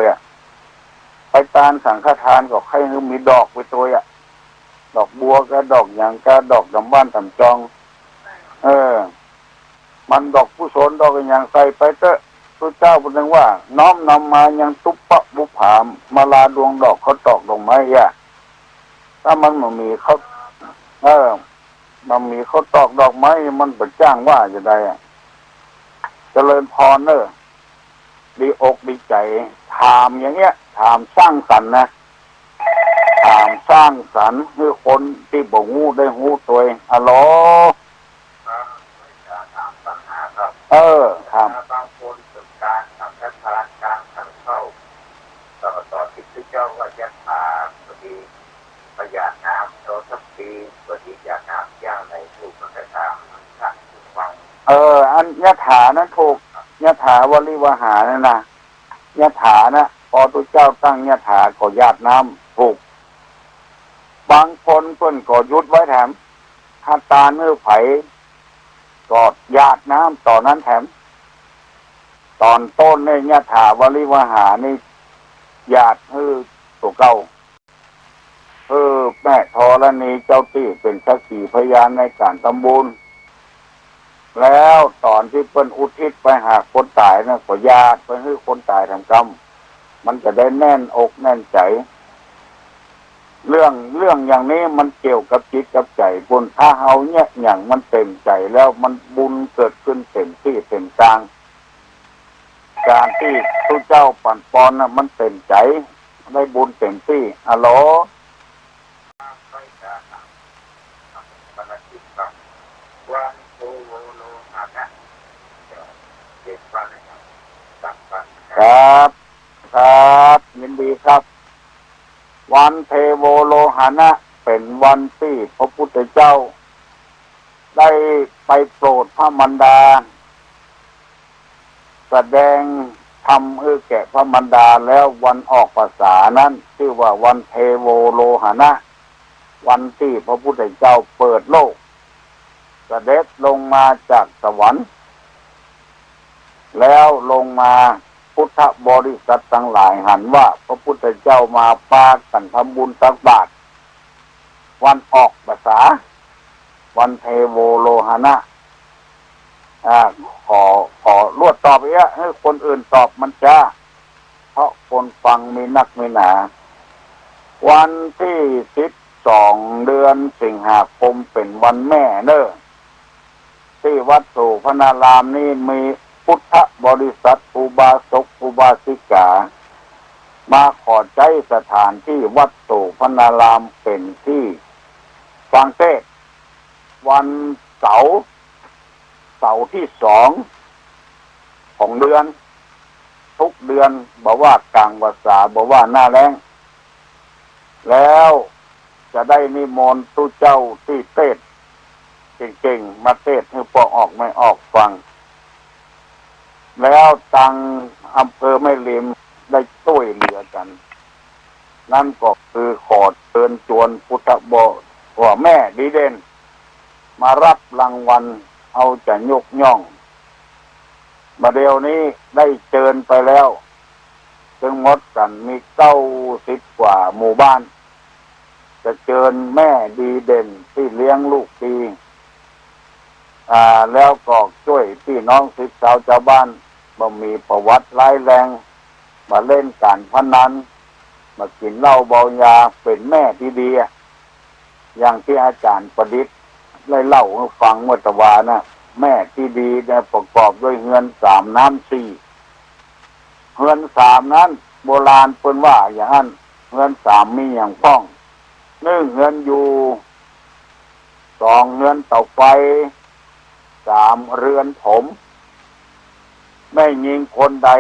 ไปตานสังฆทานก็ใครมีดอกไปตัวดอกบัวก็ดอกอย่างก็ดอกดำบ้านตำจองมันดอกผู้สนดอกอย่างใส่ไปเถอะพระเจ้าพูดถึงว่าน้อมนำมายังตุปปะบุผามมาลาดวงดอกเขาตอกดอกไม้ถ้ามันมีเขามันมีเขาตอกดอกไม้มันเป็นจ้างว่าจะได้เจริญพรดีอกดีใจถามอย่างเงี้ยถามสร้างสรรค์นะถามสร้างสรรค์คือคนที่บ่งูได้หูตัวอะโหลถามบางคนถึงการทำการทานการทำเข้าต่อที่พระเจ้าว่าจะพาพอดีประหยัดน้ำโตสักปีพอดีอยากน้ำย่างในถูกกระทำขัดฟังอันยะถานั้นถูกยะถาวลิวหานั่นนะยะถานะพอตุเจ้าตั้งยะถาก็ญาติน้ำถูกบางคนเพิ่นก็ยุดไว้แถมถ้าตาเนื้อไผ่กอดญาติน้ำต่อนนั้นแถมตอนต้นเนี่ยยะถาวลิวหานี่ญาติตัวเก่าแม่ธรณีเจ้าที่เป็นสักขีพยานในการทำบุญแล้วตอนที่เปิ้นอุทิศไปหาคนตายนะก็ญาติไปให้คนตายทำกรรมมันจะได้แน่นอกแน่นใจเรื่องอย่างนี้มันเกี่ยวกับจิตกับใจบุญถ้าเฮาเนี่ยอย่างมันเต็มใจแล้วมันบุญเกิดขึ้นเต็มที่เต็มทางการที่พระเจ้าปั่นปอนน่ะมันเต็มใจได้บุญเต็มที่อะโหลครับยินดีครับวันเทโวโลหะนะเป็นวันที่พระพุทธเจ้าได้ไปโปรดพระมารดาแสดงธรรมแก่พระมารดาแล้ววันออกพรรษานั้นชื่อว่าวันเทโวโลหะนะวันที่พระพุทธเจ้าเปิดโลกเสด็จลงมาจากสวรรค์แล้วลงมาพุทธบริษัททั้งหลายหันว่าพระพุทธเจ้ามาปากันทำบุญตักบาตรวันออกพรรษาวันเทโวโลหะนะขอรวดตอบให้คนอื่นตอบมันจ้าเพราะคนฟังมีนักมีหนาวันที่12 เดือนสิงหาคมเป็นวันแม่ที่วัดโสพนารามนี่มีพุทธบริษัทอุบาสกอุบาสิกามาขอใจสถานที่วัดโสพนารามเป็นที่ฟังเทศน์วันเสาร์ที่2ของเดือนทุกเดือนบอกว่ากลางภาษาบอกว่าหน้าแล้งแล้ว จะได้นิมนต์ตู้เจ้าที่เทศเก่งๆมาเทศให้พวกออกไม่ออกฟังแล้วตังอำเภอแม่ริมได้ช่วยเหลือกันนั่นก็คือขอเชิญชวนพุทธบริษัทว่าแม่ดีเด่นมารับรางวัลเอาจะยกย่องมาเดี๋ยวนี้ได้เชิญไปแล้วถึงหมดกันมี90 กว่าหมู่บ้านจะเชิญแม่ดีเด่นที่เลี้ยงลูกดีแล้วก็ช่วยพี่น้องศิษย์ชาวบ้านบ่มีประวัติร้ายแรงมาเล่นการพนันมากินเหล้าเมายาเป็นแม่ที่ดีอย่างที่อาจารย์ประดิษฐ์ได้เล่าให้ฟังเมื่อตะวานะแม่ที่ดีเนี่ยประกอบด้วยเงิน3 น้ำ 4เงิน3นั้นโบราณเพิ่นว่าอย่างนั้นเงิน3มีอย่างป้อง1เงินอยู่2เงินเตาไฟ3เรือนผมไม่ยิงคนใด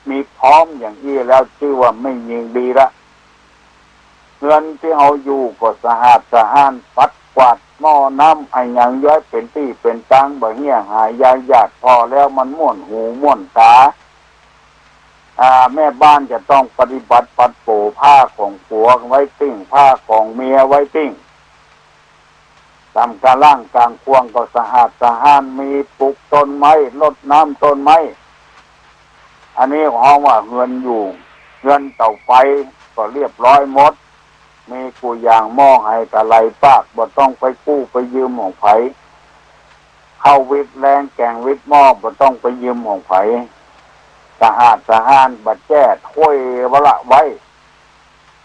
มีพร้อมอย่างนี้แล้วชื่อว่าไม่ยิงดีละเงินที่เอาอยู่ก็สะอาดสะอ้านปัดกวาดหม้อน้ำไอ้ยังย้อยเป็นที่เป็นตังบ่เหี้ยหายยาหยาดพอแล้วมันม่วนหูม่วนตาแม่บ้านจะต้องปฏิบัติปัดโป่ผ้าของผัวไว้ติ้งผ้าของเมียไว้ติ้งตามกลางล่างกลางควงก็สะอาดสะอ้านมีปลูกต้นไม้รดน้ำต้นไม้อันนี้ห้องว่าเงินอยู่เงินเตาไฟก็เรียบร้อยหมดมีกูอย่างหม้อให้ตะไลปากบ่ต้องไปกู้ไปยืมของไผเข้าวิทย์แรงแกงวิทย์หม้อบ่ต้องไปยืมของไผสะอาดสะอ้านบัดแจ้ถ้วยวละไว้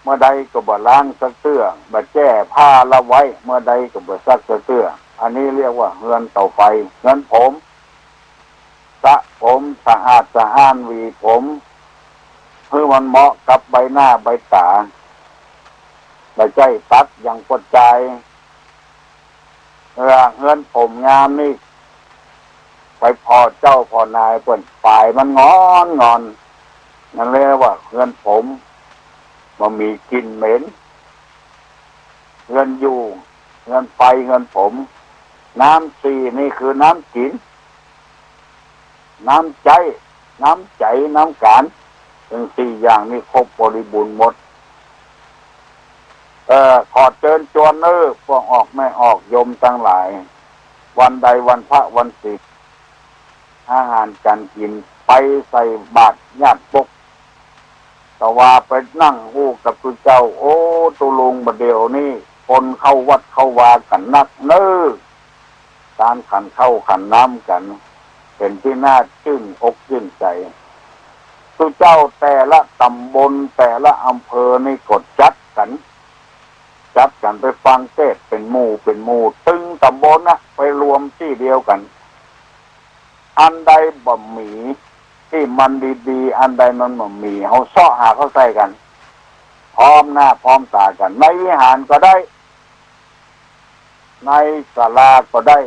เมื่อใดก็บ่ล้างสักเตื้อบัดแจ้ผ้าละไว้เมื่อใดก็บ่ซักสักเตื้ออันนี้เรียกว่าเงินเตาไฟเงินผมสระผมสะอาดสะอ้านหวีผมเพื่อมันเหมาะกับใบหน้าใบตาใบใจตัดอย่างกดใจเงินผมงามนี่ไปพอเจ้าพอนายเปิ่นฝ่ายมันงอนนั่นเรียกว่าเงินผมมันมีกลิ่นเหม็นเงินอยู่เงินไฟเงินผมน้ำ4นี่คือน้ำกินน้ำใจน้ำการถึง4อย่างนี้ครบบริบูรณ์หมดขอเชิญชวนพวกออกไม่ออกโยมทั้งหลายวันใดวันพระวันศีลอาหารการกินไปใส่บาตรญาติปกแต่ว่าไปนั่งอู้กับพระเจ้าโอ้ตุลุงบัดเดี๋ยวนี้คนเข้าวัดเข้าวากันนักการขันเข้าขันน้ำกันเป็นที่น่าชื่นอกชื่นใจพระเจ้าแต่ละตำบลแต่ละอำเภอนี่กดจัดกันไปฟังเทศเป็นหมู่ตึงตำบลนะไปรวมที่เดียวกันอันใดบ่มีที่มันดีๆอันใดมันบ่มีเขาซ้อหาเขาใส่กันพร้อมหน้าพร้อมตากันในวิหารก็ได้ในศาลาก็ได้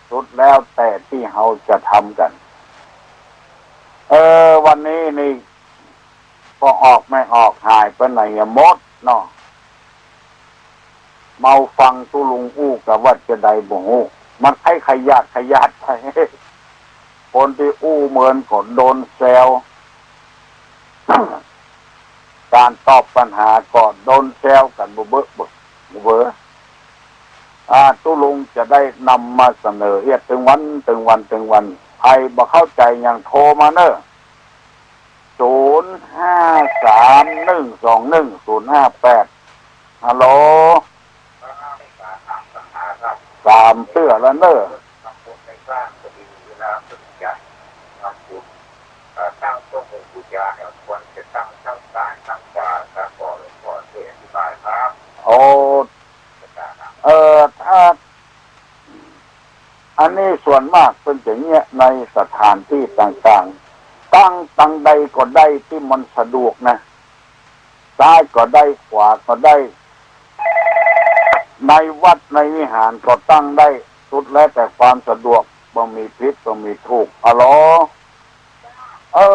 สุดแล้วแต่ที่เขาจะทำกันวันนี้นี่พอออกไม่ออกหายไปไหนหมดเนาะเมาฟังตุลุงอู้กับวัดจะใดบ่ฮู้มันให้ขยัดไปคนที่อู้เหมือนก็โดนแซว การตอบปัญหาก็โดนแซวกันเบ้อตุลุงจะได้นำมาเสนอถึงวันใครบ่เข้าใจอย่างโทรมาเนอะ0531210058ฮัลโหล3เตื้อแล้วเนอะตั้งต้นเป็นบูชาเนี่ยควรจะตั้งซ้ายตั้งขวาตั้งก่อนที่อธิบายครับถ้าอันนี้ส่วนมากเป็นอย่างเงี้ยในสถานที่ต่างๆตั้งใดก็ได้ที่มันสะดวกนะซ้ายก็ได้ขวาก็ได้ในวัดในวิหารก็ตั้งได้สุดแล้วแต่ความสะดวกบ่มีผิดบ่มีถูกอ๋อ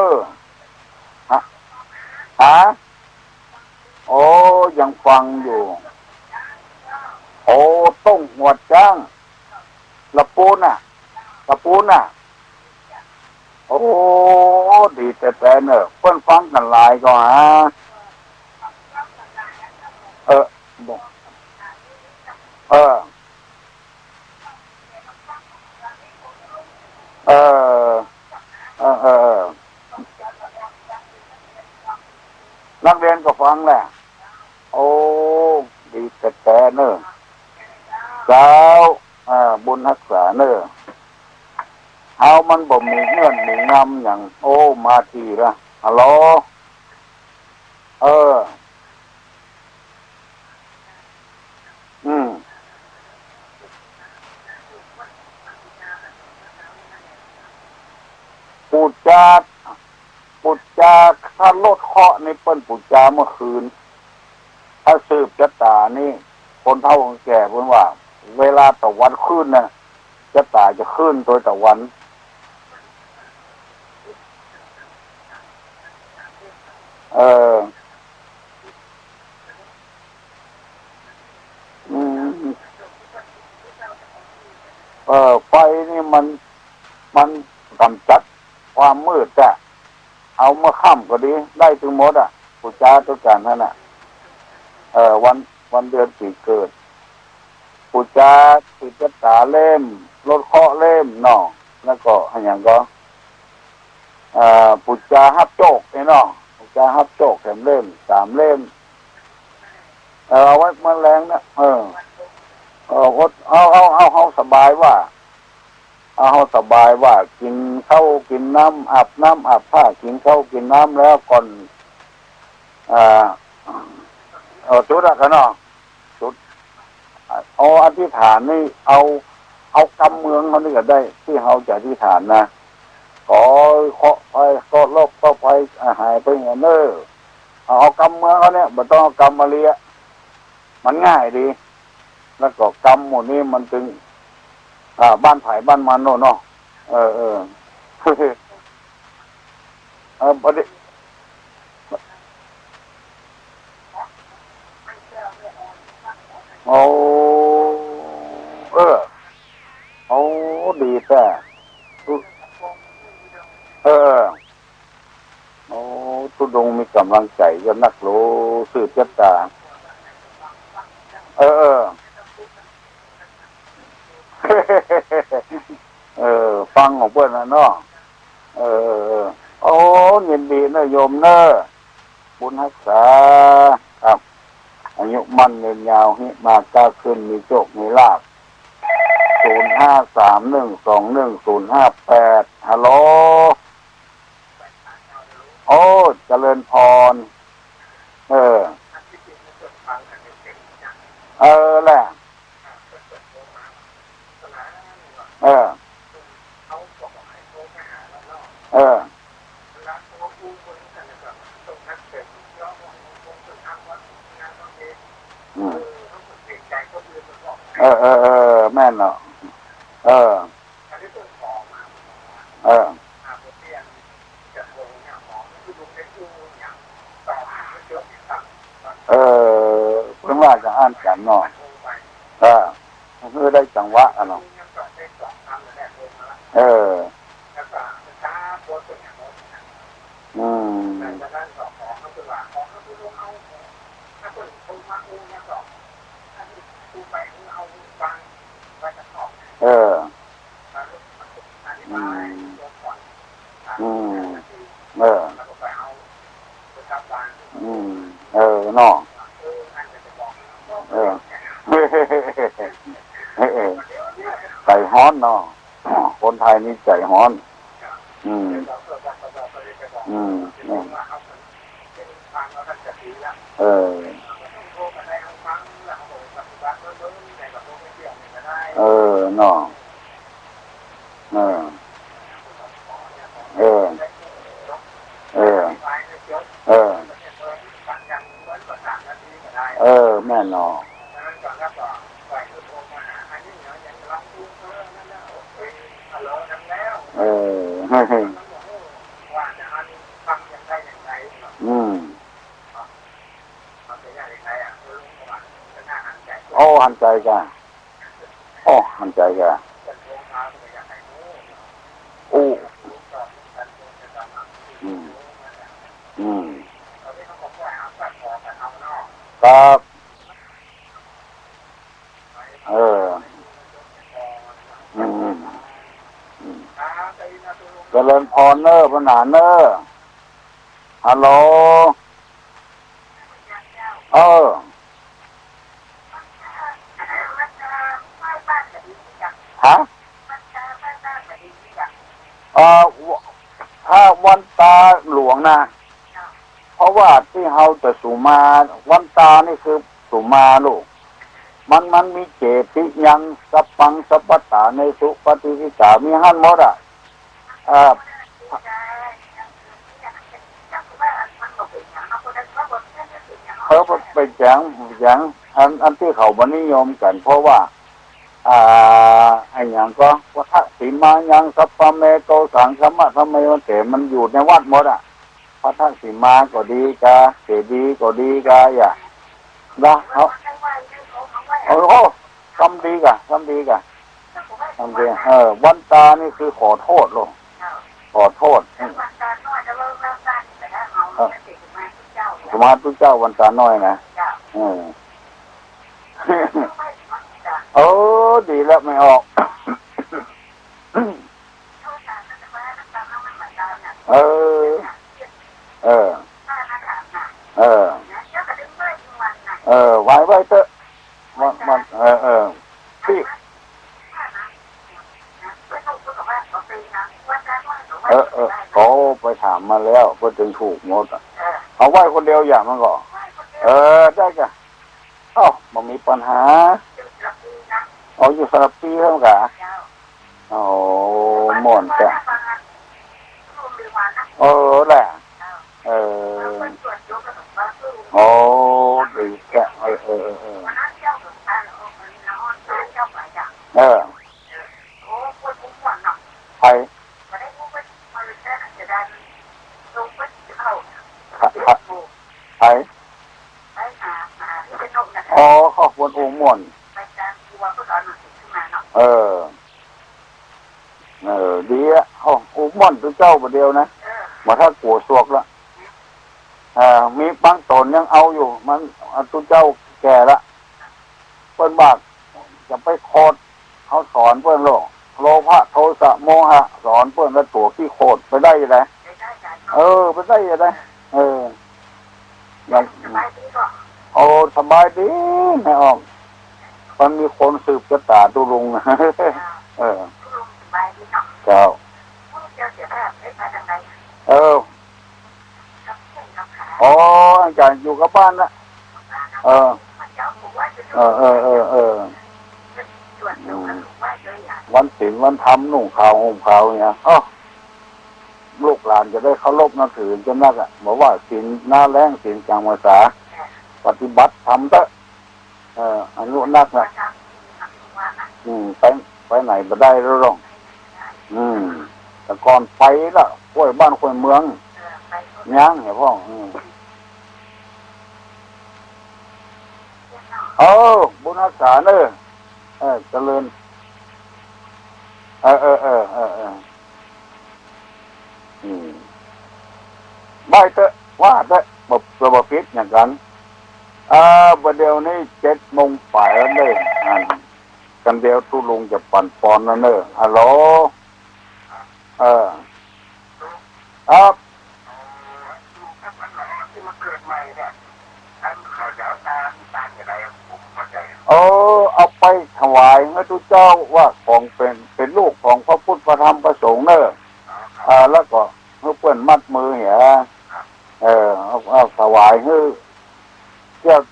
ฮะโอ้ยังฟังอยู่ โอ้ต้งหัวจ้างละปูนน่ะละปูนน่ะโอ้ดีแต่เนอะเพิ่นฟังกันหลายก็ฮะเออบอกเออเออนักเรียนก็ฟังแหละโอ้ดีแต่เนอะสาวบุญรักษาเนอะเฮามันบ่มีเงื่อนมีงำอย่างโอ้มาทีละฮัลโหลเอออืมปูจาปูจาถ้าลดเคาะในเปิ้นปูจาเมื่อคืนถ้าสืบชะตานี่คนเฒ่าคนแก่เพิ่นว่าเวลาตะวันขึ้นน่ะชะตาจะขึ้นโดยตะวันเอออืมไฟนี่มันกำจัดความมืดอะเอาเมื่อค่ำก็ดีได้ถึงหมดอ่ะปูจาตัวการนั่นน่ะวันเดือนปีเกิดปูจาติดตาเล่มรถเคาะเล่มเนาะแล้วก็อย่างก็ปูจาฮับโจกเนาะปูจาฮับโจก3 เล่ม 3 เล่มเอาไว้มาแรงนะเอาสบายว่าเอาสบายว่ากินข้าวกินน้ำอาบน้ำอาบผ้ากินข้าวกินน้ำแล้วก่อนจุดอะเนาะจุดเอาอธิษฐานนี่เอากำเมืองเขานี่ก็ได้ที่เขาจะอธิษฐานนะขอเคาะไปก็ลบก็ไปหายไปเงี้ยเนอเอากำเมืองเขาเนี่ยไม่ต้องเอากำมาเลียมันง่ายดีแล้วก็กำหมดนี้มันถึงบ้านไผ่บ้านมันโน่เนาะเออประเดี๋ยวโอ้โอ้ดีแต่เออโอ้ทุดงมีกำลังใจจะนักโลสืบชะตาเออฟังของเพื่อนนะเนาะโอ้ยินดีนะโยมเนอะบุญรักษาครับอายุมั่นยืนยาวหิมาก้าวขึ้นมีโชคมีลาภ05312105 8ฮัลโหลโอ้เจริญพรเออแหละเออแม่นเนาะเออเพิ่งว่าจะอ่านกันเนาะคือได้จังหวะอ่ะเนาะอืมอืมเนาะใจฮ้อนเนาะคนไทยนี่ใจฮ้อนอืมเนาะแม่เนาะอืมโอ้ อ้หันใจกันโอ้หันใจกันอู้อืมอืมครับเอออืมอืมเจริญพรเนอร์ปัญหาเนอร์ฮัลโหลเออฮะถ้าวันตาหลวงนะเพราะว่าที่เฮาจะสุมาวันตานี่คือสุมาลูกมันมีเจติยังสัพพังสัพพตาในสุปฏิวิสามีหันหมดอ่ะเขาไปแจงอันที่เขาบนิยมกันเพราะว่าไอ้อย่างก็วัฏสีมายังสัพพเมโตสังฆมะทำไมมันอยู่ในวัดหมดอ่ะพระทักษิมาก็ดีกาเจดีก็ดีกาอย่างนะเขาโอ้โหทำดีกะทำดีวันตานี่คือขอโทษลงขอโทษสมาธุเจ้าวันตาน้อยนะดีแล้วไม่ออกไว้เถอะมันที่เขาไปถามมาแล้วก็จึงถูกหมดเอาไว้คนเดียวอย่างมันก็ได้จ้ะมันมีปัญหาอยู่สลับปีเท่ากันหมอนจ้ะแหละดีแค่ใครขอบคุณองค์มนดีอ่ะองค์มนตัวเจ้าประเดียวนะมาถ้ากลัวสวกละมีบางตนยังเอาอยู่มันตัวเจ้าแก่ละเปิ้นบากจะไปโคดเขาสอนเปิ้นโลภะโทสะโมหะสอนเปิ้นแล้วตัวที่โคดไปได้ยังไงไปได้ยังไงอย่างสบายดีไม่ออกมันมีคนสืบชะตาตุลุงเจ้าอาจารย์อยู่กับบ้านนะวันศีลวันธรรมนุ่งขาวห่มขาวเนี่ยลูกหลานจะได้เคารพนับถือจนนักอ่ะบอกว่าศีลหน้าแรงศีลกลางภาษาปฏิบัติทำเถอะอนุนักนะไปไหนมาได้แล้วหรอกแต่ก่อนไปละห้วยบ้านห้วยเมืองย่างเนี่ยพ่อบุญรักษาเนอะเจริญใบเตะว่าเตะบบพิษอย่างกันประเดี๋ยวนี้7:00ไปแล้วเนอะกันเดียวทุลุงจะปั่นปอนแล้วเนอะฮัลโหลครับเอาไปถวายพระทุเจ้าว่าของเป็นลูกของพระพุทธพระธรรมพระสงฆ์เนอะแล้วก็เพื่อนมัดมือเหี้ยเอาถวายให้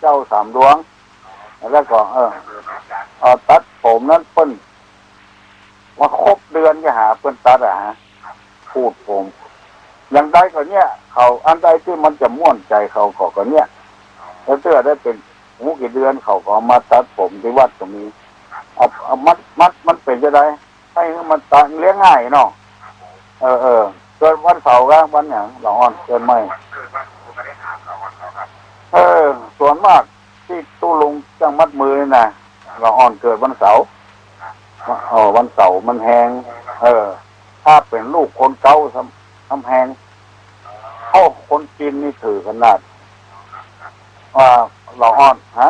เจ้าสามดวงแล้วก็ตัดผมนั้นเปิ้นว่าครบเดือนก็หาเปิ้นตัดพูดผมอย่างใดก็เนี้ยเขาอันใดที่มันจะม่วนใจเขาก็เนี้ยแล้วเสื้อได้เป็นกี่เดือนเขาก็มาตัดผมที่วัดก็มีเอามันเป็นจะได้ให้มันตัดเลี้ยงง่ายเนาะเกิดวันเสาร์ก็วันอย่างหลองอ่อนเกินไม่ส่วนมากที่ตู้ลุงจังมัดมือนะ ละอ่อนเกิดวันเสาร์วันเสาร์มันแหงถ้าเป็นลูกคนเก่าทำแหงคนจีนนี่ถือขนาดละอ่อนฮะ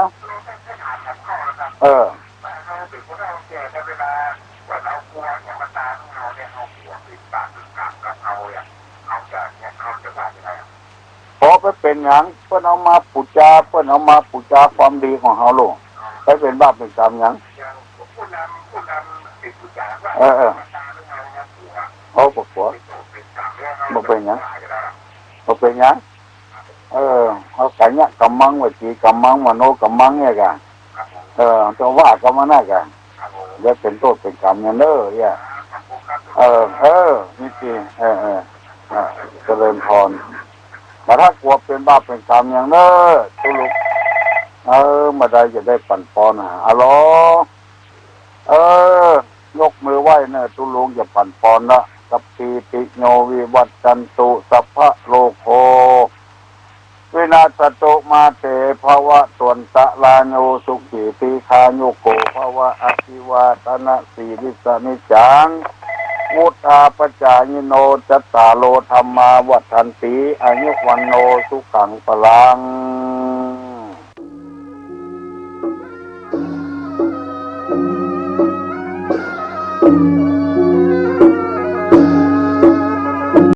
พอไปเป็นหยังเพื่อนเอามาปูจาความดีของเฮาลูกไปเป็นบาปเป็นกรรมหยังปวดหัวบ่เป็นหยังเอาไก่เนี้ยกำมังวิจีกำมังมโนกำมังเนี่ยกันจะว่ากำมังน่ะกันจะเป็นโทษเป็นกรรมเนี่ยเนอะเนี่ยนี่สิเจริญพรแต่ถ้ากลัวเป็นบาปเป็นกรรมอย่างเนอะตุลุกมาได้จะได้ปั่นปอนอะลยกมือไหว้เนอะตุลุงอย่าปั่นปอนละสัพพิติโยวิวัตจันตุสัพพะโลโควินาศตุมาเตภวะตวนตะลาโยสุขีติคาโยโกภวะอภิวาทนะสีริสนิจังมุตตาปจายโนจัตตาโลธรรมาวัฏันติอายุวันโนสุขังพลัง